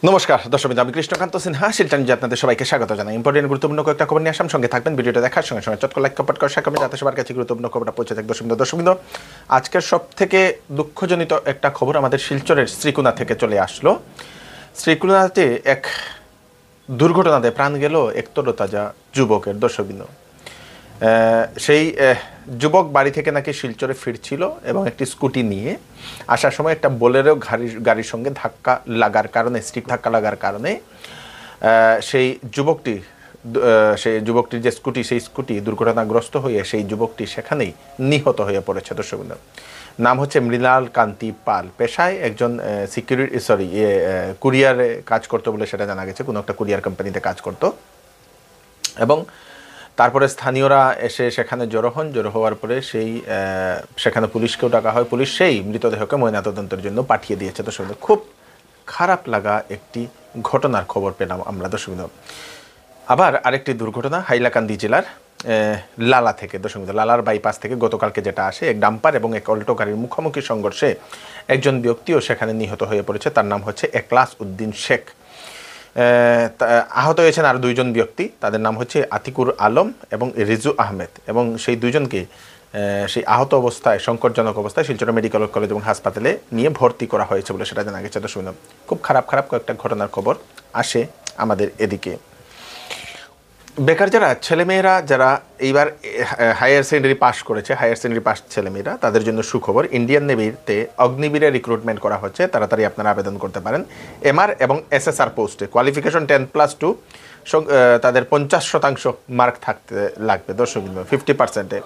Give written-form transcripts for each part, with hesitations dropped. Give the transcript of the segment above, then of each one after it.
নমস্কার দর্শক, আমি কৃষ্ণকান্ত সিনহা শিলচর নিউজে আপনাদের সবাইকে স্বাগত জানাই। ইম্পর্টেন্ট গুরুত্বপূর্ণ কয়েকটা খবর নিয়ে আসাম, সঙ্গে থাকবেন। ভিডিওটা দেখার সঙ্গে সঙ্গে চটকো লাইক কমেন্ট করে শেয়ার করবেন যাতে সবার কাছে গুরুত্বপূর্ণ খবরটা পৌঁছে থাকে। দর্শকবৃন্দ, আজকের সব থেকে দুঃখজনিত একটা খবর আমাদের শিলচরের শ্রীকুনা থেকে চলে আসলো। শ্রীকুনাতে এক দুর্ঘটনাতে প্রাণ গেল এক তরতাজা যুবকের। দর্শকবৃন্দ, সেই যুবক বাড়ি থেকে নাকি শিলচরে ফিরছিল এবং একটি স্কুটি নিয়ে আসার সময় একটা বোলেরো গাড়ির সঙ্গে ধাক্কা লাগার কারণে সেই যুবকটির যে স্কুটি, সেই স্কুটি দুর্ঘটনাগ্রস্ত হয়ে সেই যুবকটি সেখানেই নিহত হয়ে পড়েছে। দর্শকবৃন্দ, নাম হচ্ছে মৃণাল কান্তি পাল। পেশায় একজন কুরিয়ারে কাজ করতো বলে সেটা জানা গেছে, কোনো একটা কুরিয়ার কোম্পানিতে কাজ করতো। এবং তারপরে স্থানীয়রা এসে সেখানে জড়ো হওয়ার পরে সেখানে পুলিশকেও ডাকা হয়। পুলিশ সেই মৃতদেহকে ময়নাতদন্তের জন্য পাঠিয়ে দিয়েছে। দর্শকবৃন্দ, খুব খারাপ লাগা একটি ঘটনার খবর পেলাম আমরা। দর্শকবৃন্দ, আবার আরেকটি দুর্ঘটনা হাইলাকান্দি জেলার লালা থেকে। দর্শকবৃন্দ, লালার বাইপাস থেকে গতকালকে যেটা আসে, এক ডাম্পার এবং এক অল্টো গাড়ির মুখোমুখি সংঘর্ষে একজন ব্যক্তিও সেখানে নিহত হয়ে পড়েছে। তার নাম হচ্ছে একলাস উদ্দিন শেখ। আহত হয়েছেন আর দুইজন ব্যক্তি, তাদের নাম হচ্ছে আতিকুর আলম এবং রিজু আহমেদ। এবং সেই দুইজনকে সেই আহত অবস্থায়, সংকটজনক অবস্থায় শিলচর মেডিকেল কলেজ এবং হাসপাতালে নিয়ে ভর্তি করা হয়েছে বলে সেটা জানা গেছে। দর্শকবৃন্দ, খুব খারাপ কয়েকটা ঘটনার খবর আসে আমাদের এদিকে। বেকার ছেলেমেয়েরা যারা এইবার হায়ার সেকেন্ডারি পাস করেছে, হায়ার সেকেন্ডারি পাস ছেলেমেয়েরা, তাদের জন্য সুখবর। ইন্ডিয়ান নেভিতে অগ্নিবীরে রিক্রুটমেন্ট করা হচ্ছে। তাড়াতাড়ি আপনারা আবেদন করতে পারেন। এমআর এবং এসএসআর পোস্টে কোয়ালিফিকেশন 10+2, তাদের 50% মার্ক থাকতে লাগবে। দর্শকবৃন্দ, 50%-এ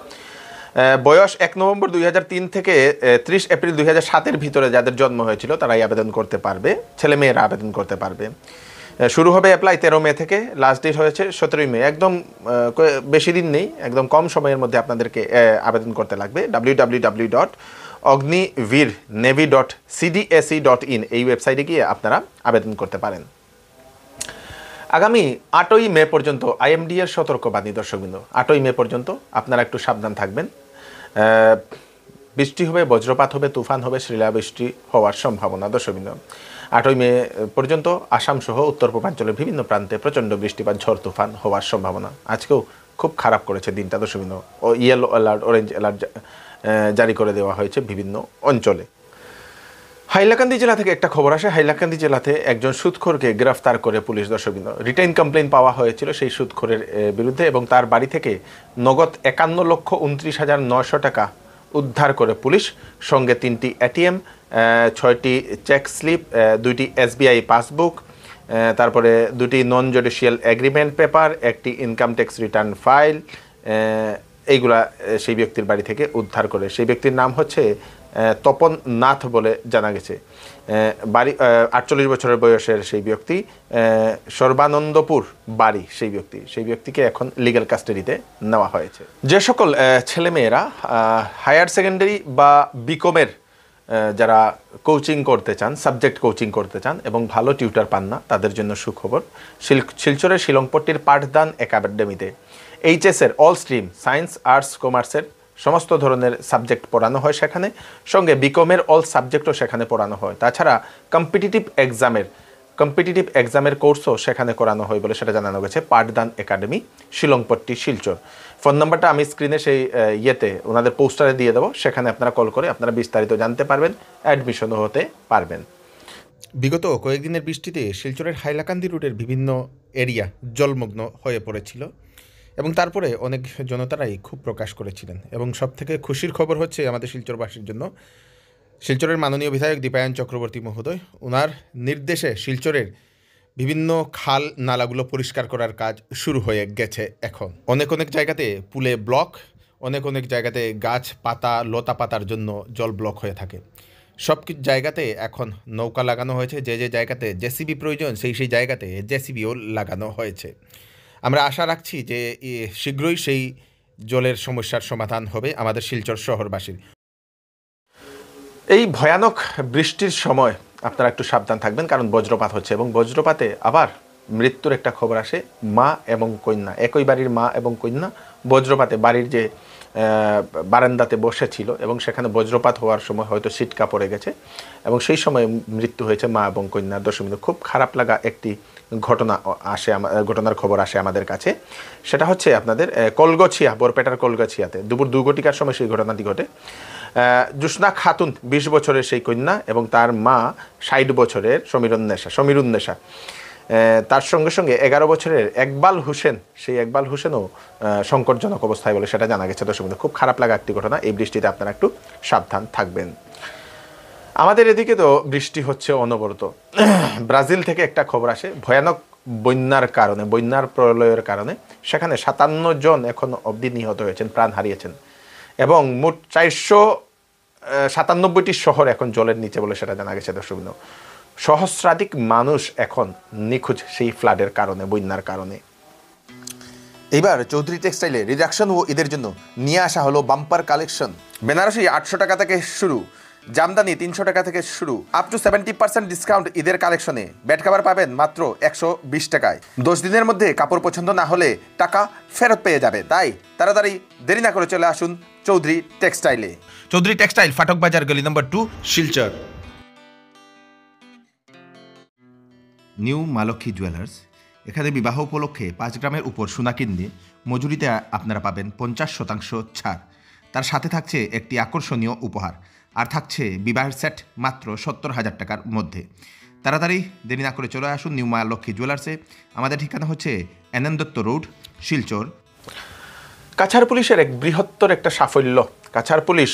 বয়স 1 নভেম্বর 2003 থেকে 30 এপ্রিল 2007-এর ভিতরে যাদের জন্ম হয়েছিল তারাই আবেদন করতে পারবে, ছেলেমেয়েরা আবেদন করতে পারবে। শুরু হবে অ্যাপ্লাই 13 মে থেকে, লাস্ট ডেট হয়েছে 17 মে। একদম বেশি দিন নেই, একদম কম সময়ের মধ্যে আপনাদেরকে আবেদন করতে লাগবে। www.ognivirnavy.cdsc.in এই ওয়েবসাইটে গিয়ে আপনারা আবেদন করতে পারেন। আগামী 8ই মে পর্যন্ত IMD এর সতর্কবাণী। দর্শকবৃন্দ, 8ই মে পর্যন্ত আপনারা একটু সাবধান থাকবেন। বৃষ্টি হবে, বজ্রপাত হবে, তুফান হবে, শিলাবৃষ্টি হওয়ার সম্ভাবনা। দর্শকবৃন্দ, 8ই মে পর্যন্ত আসাম সহ উত্তর পূর্বাঞ্চলের বিভিন্ন প্রান্তে প্রচণ্ড বৃষ্টিপাত, ঝড় তুফান হওয়ার সম্ভাবনা। আজকেও খুব খারাপ করেছে দিনটা। দর্শকবৃন্দ, ইয়েলো অ্যালার্ট, অরেঞ্জ অ্যালার্ট জারি করে দেওয়া হয়েছে বিভিন্ন অঞ্চলে। হাইলাকান্দি জেলা থেকে একটা খবর আসে। হাইলাকান্দি জেলাতে একজন সুদখোরকে গ্রেফতার করে পুলিশ। দর্শকবৃন্দ, রিটেইন কমপ্লেন পাওয়া হয়েছিল সেই সুদখোরের বিরুদ্ধে এবং তার বাড়ি থেকে নগদ 51,29,900 টাকা উদ্ধার করে পুলিশ। সঙ্গে 3টি ATM, 6টি চেক স্লিপ, 2টি SBI পাসবুক, তারপরে 2টি নন জুডিশিয়াল এগ্রিমেন্ট পেপার, একটি ইনকাম ট্যাক্স রিটার্ন ফাইল, এইগুলা সেই ব্যক্তির বাড়ি থেকে উদ্ধার করে। সেই ব্যক্তির নাম হচ্ছে তপন নাথ বলে জানা গেছে। বাড়ি 48 বছরের বয়সের সেই ব্যক্তি, সর্বানন্দপুর বাড়ি সেই ব্যক্তিকে এখন লিগ্যাল কাস্টাডিতে নেওয়া হয়েছে। যে সকল ছেলেমেয়েরা হায়ার সেকেন্ডারি বা বিকমের যারা কোচিং করতে চান, সাবজেক্ট কোচিং করতে চান এবং ভালো টিউটার পান না, তাদের জন্য সুখবর। শিলচরের শিলংপট্টির পাঠদান একাডেমিতে HSের অল স্ট্রিম, সায়েন্স, আর্টস, কমার্সের সমস্ত ধরনের সাবজেক্ট পড়ানো হয় সেখানে। সঙ্গে বিকমের অল সাবজেক্টও সেখানে পড়ানো হয়। তাছাড়া কম্পিটিটিভ এক্সামের কোর্সও সেখানে করানো হয় বলে সেটা জানানো গেছে। পাঠদান একাডেমি, শিলংপট্টি, শিলচর। ফোন নাম্বারটা আমি স্ক্রিনে সেই ওনাদের পোস্টারে দিয়ে দেবো, সেখানে আপনারা কল করে আপনারা বিস্তারিত জানতে পারবেন, অ্যাডমিশনও হতে পারবেন। বিগত কয়েকদিনের বৃষ্টিতে শিলচরের হাইলাকান্দি রুটের বিভিন্ন এরিয়া জলমগ্ন হয়ে পড়েছিল এবং তারপরে অনেক জনতারাই ক্ষোভ প্রকাশ করেছিলেন। এবং সবথেকে খুশির খবর হচ্ছে আমাদের শিলচরবাসীর জন্য, শিলচরের মাননীয় বিধায়ক দীপায়ন চক্রবর্তী মহোদয়, ওনার নির্দেশে শিলচরের বিভিন্ন খাল নালাগুলো পরিষ্কার করার কাজ শুরু হয়ে গেছে। এখন অনেক জায়গাতে পুলে ব্লক, অনেক জায়গাতে গাছ পাতা, লতা পাতার জন্য জল ব্লক হয়ে থাকে। সব জায়গাতে এখন নৌকা লাগানো হয়েছে। যে জায়গাতে জেসিবি প্রয়োজন সেই জায়গাতে জেসিবিও লাগানো হয়েছে। আমরা আশা রাখছি যে শীঘ্রই সেই জলের সমস্যার সমাধান হবে আমাদের শিলচর শহরবাসীর। এই ভয়ানক বৃষ্টির সময় আপনারা একটু সাবধান থাকবেন, কারণ বজ্রপাত হচ্ছে এবং বজ্রপাতে আবার মৃত্যুর একটা খবর আসে। মা এবং কন্যা, একই বাড়ির মা এবং কন্যা বজ্রপাতে বাড়ির যে বারান্দাতে বসেছিল এবং সেখানে বজ্রপাত হওয়ার সময় হয়তো ছিটকা পড়ে গেছে এবং সেই সময় মৃত্যু হয়েছে মা এবং কন্যার। দর্শক, খুব খারাপ লাগা একটি ঘটনার খবর আসে আমাদের কাছে। সেটা হচ্ছে আপনাদের কলগছিয়া, বরপেটার কলগছিয়াতে দুপুর 2 ঘটিকার সময় সেই ঘটনাটি ঘটে। জোসনা খাতুন 20 বছরের সেই কন্যা এবং তার মা 60 বছরের সমীরুন্নেশা, তার সঙ্গে সঙ্গে 11 বছরের একবাল হোসেন, সেই একবাল হোসেনও সংকটজনক অবস্থায় বলে সেটা জানা গেছে। দর্শক, খুব খারাপ লাগা একটি ঘটনা। এই বৃষ্টিতে আপনারা একটু সাবধান থাকবেন। আমাদের এদিকে তো বৃষ্টি হচ্ছে অনবরত। ব্রাজিল থেকে একটা খবর আসে ভয়ানক বন্যার প্রলয়ের কারণে সেখানে 57 জন এখন অবধি নিহত হয়েছেন, প্রাণ হারিয়েছেন এবং মোট 497টি শহর এখন জলের নিচে বলে সেটা জানা গেছে। দর্শক, সহস্রাধিক মানুষ এখন নিখোঁজ সেই ফ্লাডের কারণে, বন্যার কারণে। এইবার চৌধুরী টেক্সটাইলে রিডাকশন ও ঈদের জন্য নিয়ে আসা হলো বাম্পার কালেকশন। বেনারসি 800 টাকা থেকে শুরু, জামদানি 300 টাকা থেকে শুরু, আপ টু 70% ডিসকাউন্ট ঈদের কালেকশনে। বেড কভার পাবেন মাত্র 120 টাকায়। 10 দিনের মধ্যে কাপড় পছন্দ না হলে টাকা ফেরত পেয়ে যাবে। তাই তাড়াতাড়ি দেরি না করে চলে আসুন চৌধুরী টেক্সটাইলে। চৌধুরী টেক্সটাইল, ফাটক বাজার, গলি নম্বর 2, শিলচর। নিউ মা লক্ষ্মী জুয়েলার্স, এখানে বিবাহ উপলক্ষে 5 গ্রামের উপর সোনা কিনলে মজুরিতে আপনারা পাবেন 50% ছাড়। তার সাথে থাকছে একটি আকর্ষণীয় উপহার, আর থাকছে বিবাহের সেট মাত্র 70,000 টাকার মধ্যে। তাড়াতাড়ি দেরি না করে চলে আসুন নিউ মা লক্ষ্মী জুয়েলার্সে। আমাদের ঠিকানা হচ্ছে এনএন দত্ত রোড, শিলচর। কাছাড় পুলিশের এক বৃহত্তর একটা সাফল্য। কাছাড় পুলিশ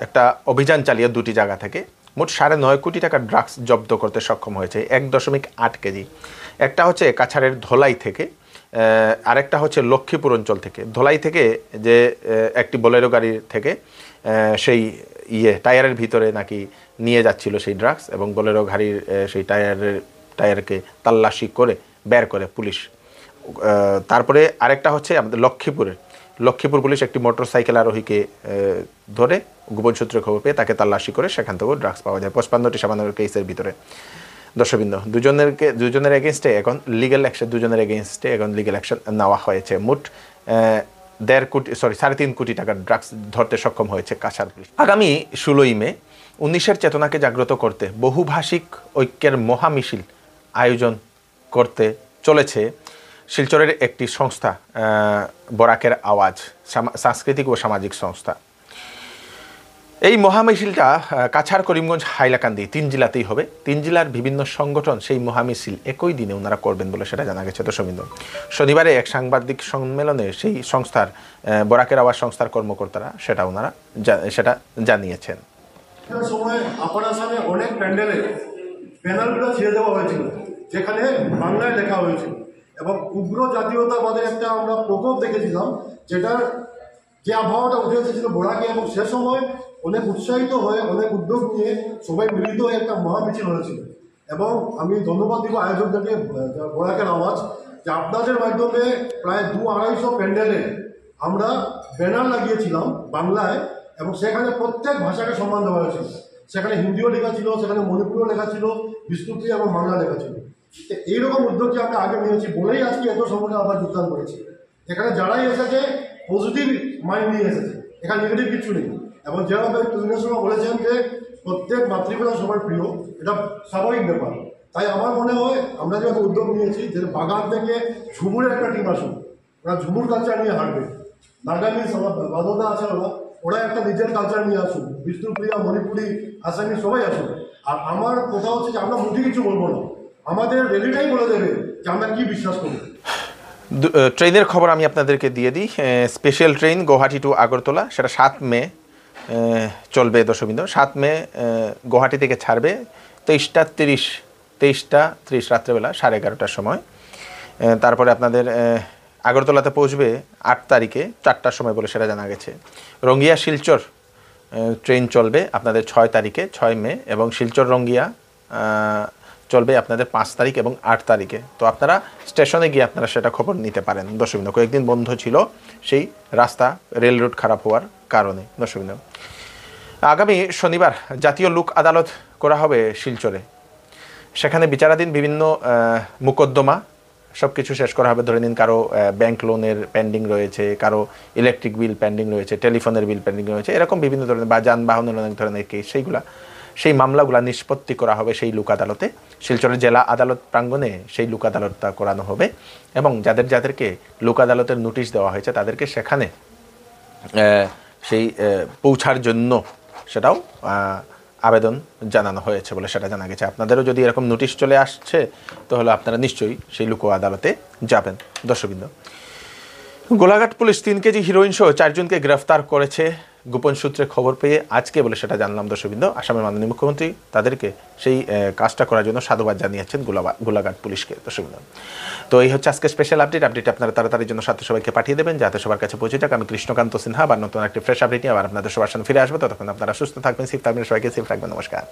একটা অভিযান চালিয়ে 2টি জায়গা থেকে মোট 9.5 কোটি টাকার ড্রাগস জব্দ করতে সক্ষম হয়েছে, 1.8 কেজি। একটা হচ্ছে কাছাড়ের ধলাই থেকে, আরেকটা হচ্ছে লক্ষ্মীপুর অঞ্চল থেকে। ধলাই থেকে যে একটি বোলেরো গাড়ির থেকে সেই টায়ারের ভিতরে নাকি নিয়ে যাচ্ছিল সেই ড্রাগস এবং বোলেরো গাড়ির সেই টায়ারকে তাল্লাশি করে বের করে পুলিশ। তারপরে আরেকটা হচ্ছে আমাদের লক্ষ্মীপুর পুলিশ একটি মোটরসাইকেল আরোহীকে ধরে গোপন সূত্রে খবর পেয়ে তাকে তাল্লাশি করে সেখান থেকেও ড্রাগস পাওয়া যায় 55টি সামান্য কেসের ভিতরে। দর্শকবৃন্দ, দুজনের এগেনস্টে এখন লিগ্যাল অ্যাকশন নেওয়া হয়েছে। মোট 3.5 কোটি টাকার ড্রাগস ধরতে সক্ষম হয়েছে কাছাড় পুলিশ। আগামী 16ই মে 19-এর চেতনাকে জাগ্রত করতে বহুভাষিক ঐক্যের মহামিছিল আয়োজন করতে চলেছে শিলচরের একটি সংস্থা, বরাকের আওয়াজ, সাংস্কৃতিক ও সামাজিক সংস্থা। এই মহামিছিলটা কাছাড়, করিমগঞ্জ, হাইলাকান্দি 3 জেলাতেই হবে। 3 জেলার বিভিন্ন সংগঠন সেই মহামিছিল একই দিনে ওনারা করবেন বলে সেটা জানা গেছে। দর্শকবৃন্দ, শনিবারে এক সাংবাদিক সম্মেলনে সেই সংস্থার, বরাকের আওয়াজ সংস্থার কর্মকর্তারা সেটা জানিয়েছেন। সময় আপার আসামে অনেক প্যানেলগুলো ছেড়ে দেওয়া হয়েছিল, যেখানে বাংলায় লেখা হয়েছিল এবং উগ্র জাতীয়তাবাদের একটা আমরা প্রকোপ দেখেছিলাম, যেটার যে আবহাওয়াটা উঠে এসেছিল বরাকে, এবং সে সময় অনেক উৎসাহিত হয়ে অনেক উদ্যোগ নিয়ে সবাই মিলিত হয়ে একটা মহামিছিল হয়েছিল। এবং আমি ধন্যবাদ দিব আয়োজকদেরকে, বরাকের আওয়াজ, যে আপনাদের মাধ্যমে প্রায় 200-250 প্যান্ডেলে আমরা ব্যানার লাগিয়েছিলাম বাংলায়, এবং সেখানে প্রত্যেক ভাষাকে সম্মান দেওয়া হয়েছিল। সেখানে হিন্দিও লেখা ছিল, সেখানে মণিপুরিও লেখা ছিল, বিষ্ণুপ্রিয়া এবং বাংলা লেখা ছিল। এইরকম উদ্যোগটি আমরা আগে নিয়েছি বলেই আজকে এত সংখ্যা আবার যোগদান করেছি। এখানে যারাই এসেছে পজিটিভ মাইন্ড নিয়ে এসেছে, এখানে নেগেটিভ কিছু নেই। এবং যেভাবে তুমিনের সময় বলেছেন যে প্রত্যেক মাতৃভাষা সবার প্রিয়, এটা স্বাভাবিক ব্যাপার। তাই আমার মনে হয় আমরা যেভাবে উদ্যোগ নিয়েছি যে বাগান থেকে ঝুমুরের একটা টিম আসুন, ওরা ঝুমুর কালচার নিয়ে হাঁটবে। নাগামিজ বাদা আছে, ওরা একটা নিজের কালচার নিয়ে আসুন। বিষ্ণুপ্রিয়া, মণিপুরি, আসামি সবাই আসুন। আর আমার কথা হচ্ছে যে আমরা মুঠি কিছু বলবো না, আমাদের রেলিটাই বলে দেবে যে আমরা কি বিশ্বাস করি। ট্রেনের খবর আমি আপনাদেরকে দিয়ে দিই। Special train Guwahati to Agartala, সেটা 7 মে চলবে। দর্শকবৃন্দ, 7 মে গুয়াহাটি থেকে ছাড়বে 23টা 30 রাত্রেবেলা 11:30টার সময়। তারপরে আপনাদের আগরতলাতে পৌঁছবে 8 তারিখে 4টার সময় বলে সেটা জানা গেছে। রঙ্গিয়া শিলচর ট্রেন চলবে আপনাদের 6 তারিখে 6 মে, এবং শিলচর রঙ্গিয়া চলবে আপনাদের 5 তারিখ এবং 8 তারিখে। তো আপনারা স্টেশনে গিয়ে আপনারা সেটা খবর নিতে পারেন। দর্শকবৃন্দ, কয়েকদিন বন্ধ ছিল সেই রাস্তা, রেল রুট খারাপ হওয়ার কারণে। দর্শকবৃন্দ, আগামী শনিবার জাতীয় লোক আদালত করা হবে শিলচরে। সেখানে বিচারাধীন বিভিন্ন মোকদ্দমা সব কিছু শেষ করা হবে। ধরে নিন কারো ব্যাংক লোনের পেন্ডিং রয়েছে, কারো ইলেকট্রিক বিল পেন্ডিং রয়েছে, টেলিফোনের বিল পেন্ডিং রয়েছে, এরকম বিভিন্ন ধরনের বা যানবাহনের অনেক ধরনের কেস, সেই মামলাগুলো নিষ্পত্তি করা হবে সেই লোক আদালতে, শিলচরের জেলা আদালত প্রাঙ্গণে সেই লোক আদালতটা করানো হবে। এবং যাদেরকে লোক আদালতের নোটিশ দেওয়া হয়েছে তাদেরকে সেখানে সেই পৌঁছার জন্য সেটাও আবেদন জানানো হয়েছে বলে সেটা জানা গেছে। আপনাদেরও যদি এরকম নোটিশ চলে আসছে তাহলে আপনারা নিশ্চয়ই সেই লোক আদালতে যাবেন। দর্শকবৃন্দ, গোলাঘাট পুলিশ 3 কেজি হিরোইন সহ 4 জনকে গ্রেফতার করেছে গোপন সূত্রে খবর পেয়ে আজকে বলে সেটা জানলাম। দর্শকবৃন্দ, আসামের মাননীয় মুখ্যমন্ত্রী তাদেরকে সেই কাজটা করার জন্য সাধুবাদ জানিয়েছেন গোলাঘাট পুলিশকে। দর্শকবৃন্দ, তো এই হচ্ছে আজকে স্পেশাল আপডেট আপনারা তাড়াতাড়ির জন্য সাথে সবাইকে পাঠিয়ে দেবেন যাতে সবার কাছে পৌঁছে যাক। আমি কৃষ্ণকান্ত সিনহা, আবার নতুন একটি ফ্রেশ আপডেট নিয়ে আবার আপনাদের সবার সামনে ফিরে আসবো। ততক্ষণ আপনারা সুস্থ থাকবেন, সেফ থাকবেন, সবাইকে সেফ রাখবেন। নমস্কার।